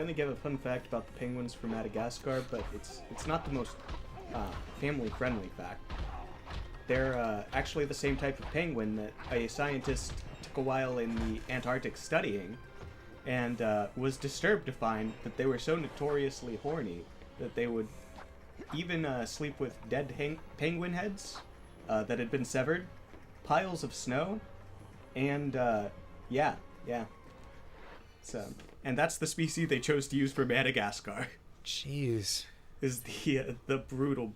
gonna give a fun fact about the penguins from Madagascar, but it's not the most family-friendly fact. They're actually the same type of penguin that a scientist took a while in the Antarctic studying, and was disturbed to find that they were so notoriously horny that they would even sleep with dead penguin heads that had been severed, piles of snow, and yeah. So, and that's the species they chose to use for Madagascar. Jeez. Is the brutal.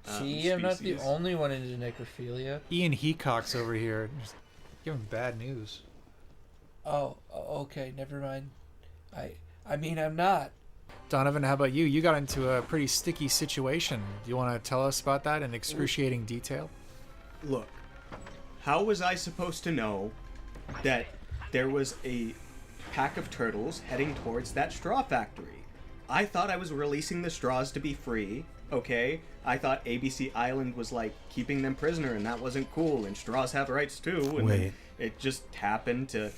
See, I'm not the only one into necrophilia. Ian Heacock's over here, just giving bad news. Oh, okay, never mind. I mean, I'm not. Donovan, how about you? You got into a pretty sticky situation. Do you want to tell us about that in excruciating detail? Look, how was I supposed to know that there was a pack of turtles heading towards that straw factory? I thought I was releasing the straws to be free, okay? I thought ABC Island was like keeping them prisoner, and that wasn't cool, and straws have rights too, and Wait. it just happened to,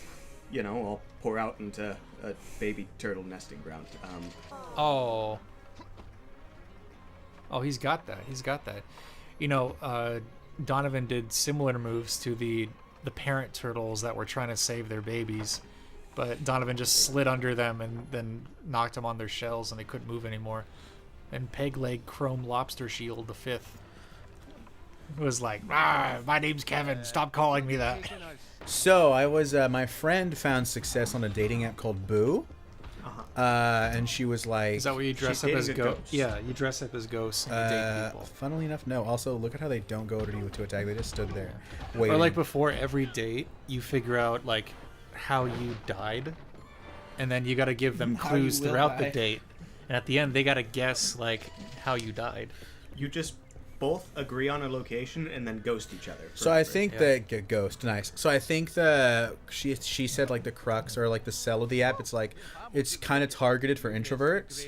I'll pour out into a baby turtle nesting ground. Oh, he's got that. Donovan did similar moves to the parent turtles that were trying to save their babies, but Donovan just slid under them and then knocked them on their shells, and they couldn't move anymore. And Peg Leg Chrome Lobster Shield the Fifth was like, my name's Kevin, stop calling me that. So I was, my friend found success on a dating app called Boo. And she was like... Is that where you dress up as ghosts? Yeah, you dress up as ghosts and you date people. Funnily enough, no. Also, look at how they don't go to you to attack. They just stood there waiting. Or like before every date, you figure out like how you died, and then you got to give them clues throughout the date. And at the end, they got to guess like how you died. You just both agree on a location and then ghost each other. So I think that ghost, nice. So I think she said like the crux or like the sell of the app. It's like it's kind of targeted for introverts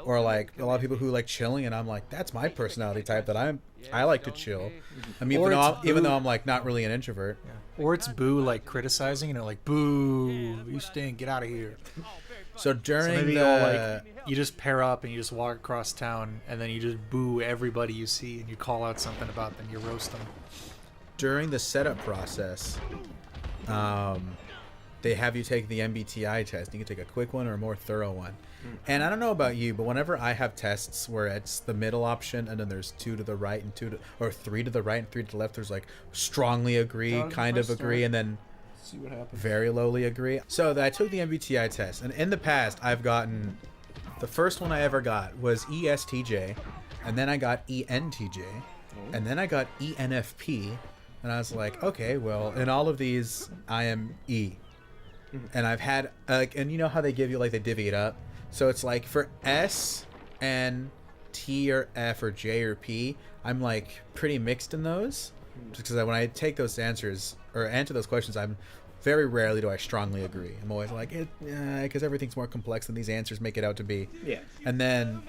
or like a lot of people who like chilling. And I'm like, that's my personality type. That I like to chill. I mean, even though I'm like not really an introvert. Yeah. Or it's Boo like criticizing, like boo, you stink, get out of here. So during maybe you just pair up and you just walk across town and then you just boo everybody you see and you call out something about them, you roast them. During the setup process, they have you take the MBTI test. You can take a quick one or a more thorough one. And I don't know about you, but whenever I have tests where it's the middle option and then there's 2 to the right and 3 to the right and 3 to the left, there's like strongly agree, kind of agree, and then see what happens. Very lowly agree. So I took the MBTI test, and in the past, I've gotten... The first one I ever got was ESTJ, and then I got ENTJ, and then I got ENFP, and I was like, okay, well, in all of these, I am E. And I've had... and you know how they give you, like, they divvy it up? So it's like, for S and T or F or J or P, I'm, like, pretty mixed in those. Just because when I take those answers, or answer those questions, I'm... Very rarely do I strongly agree. I'm always like, because everything's more complex than these answers make it out to be. Yeah. And then,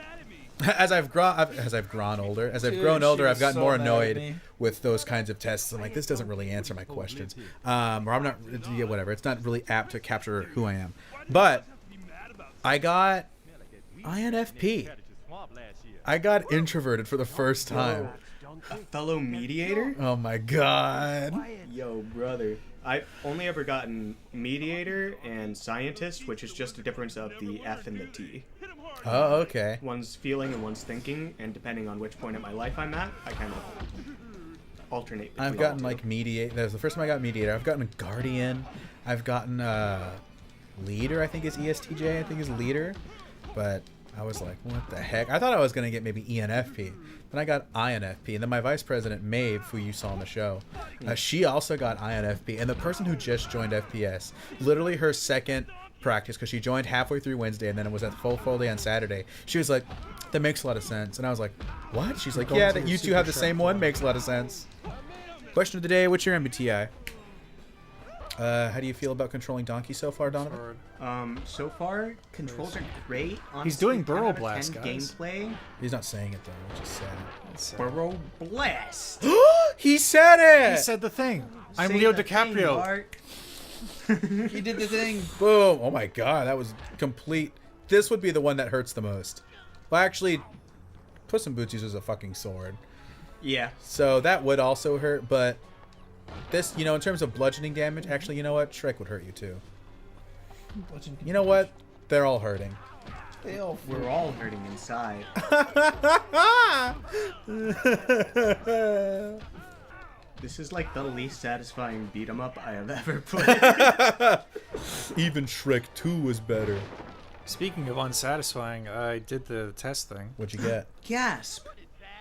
as I've grown older, I've gotten more annoyed with those kinds of tests. I'm like, this doesn't really answer my questions, or I'm not, whatever. It's not really apt to capture who I am. But I got INFP. I got introverted for the first time. A fellow mediator? Oh my god. Yo, brother. I've only ever gotten mediator and scientist, which is just a difference of the F and the T. Oh, okay. One's feeling and one's thinking, and depending on which point in my life I'm at, I kind of alternate between I've gotten like mediator. That was the first time I got mediator. I've gotten guardian. I've gotten leader. I think is ESTJ. I think is leader. But I was like, what the heck? I thought I was gonna get maybe ENFP. Then I got INFP, and then my vice president Maeve, who you saw on the show, she also got INFP. And the person who just joined FPS, literally her second practice, because she joined halfway through Wednesday and then it was at full day on Saturday. She was like, that makes a lot of sense. And I was like, what? She's like, yeah, that you two have the same one makes a lot of sense. Question of the day: what's your MBTI? How do you feel about controlling Donkey so far, Donovan? So far, controls are great. Honestly, he's doing Burrow 10 out of Blast, 10 guys. Gameplay. He's not saying it though. He just said it. Burrow Blast. He said it. He said the thing. I'm Say Leo the DiCaprio. thing, He did the thing. Boom! Oh my god, that was complete this would be the one that hurts the most. Well, actually, Puss in Boots uses a fucking sword. Yeah. So that would also hurt, but this, in terms of bludgeoning damage, actually, you know what? Shrek would hurt you too. You know what? They're all hurting. We're all hurting inside. This is like the least satisfying beat 'em up I have ever played. Even Shrek 2 was better. Speaking of unsatisfying, I did the test thing. What'd you get? Gasp.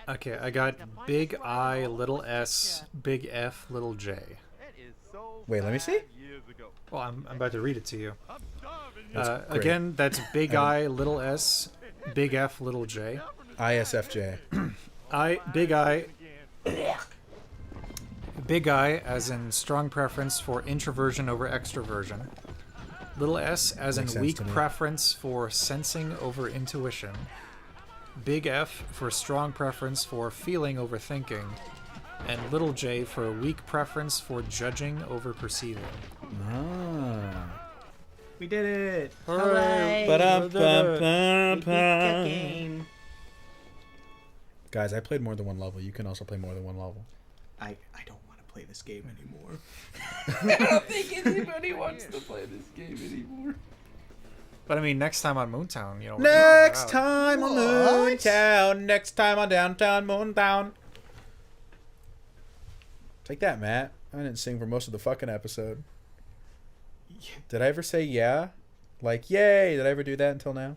Okay, I got big I, little s, big F, little j. Wait, let me see. Well, I'm about to read it to you. That's great. Again, that's big I, little s, big F, little j. ISFJ. Big I as in strong preference for introversion over extroversion. Little s as Makes in sense weak to me. preference for sensing over intuition. Big F for strong preference for feeling over thinking. And little j for weak preference for judging over perceiving. Ah. We did it. Hooray. Game. Guys, I played more than one level. You can also play more than one level. I don't want to play this game anymore. I don't think anybody wants to play this game anymore. But I mean, next time on MoonTown, we can Next figure it out. time on MoonTown. Next time on Downtown MoonTown. Take that, Matt. I didn't sing for most of the fucking episode. Did I ever say yeah? Like, yay! Did I ever do that until now?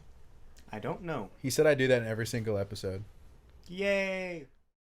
I don't know. He said I do that in every single episode. Yay.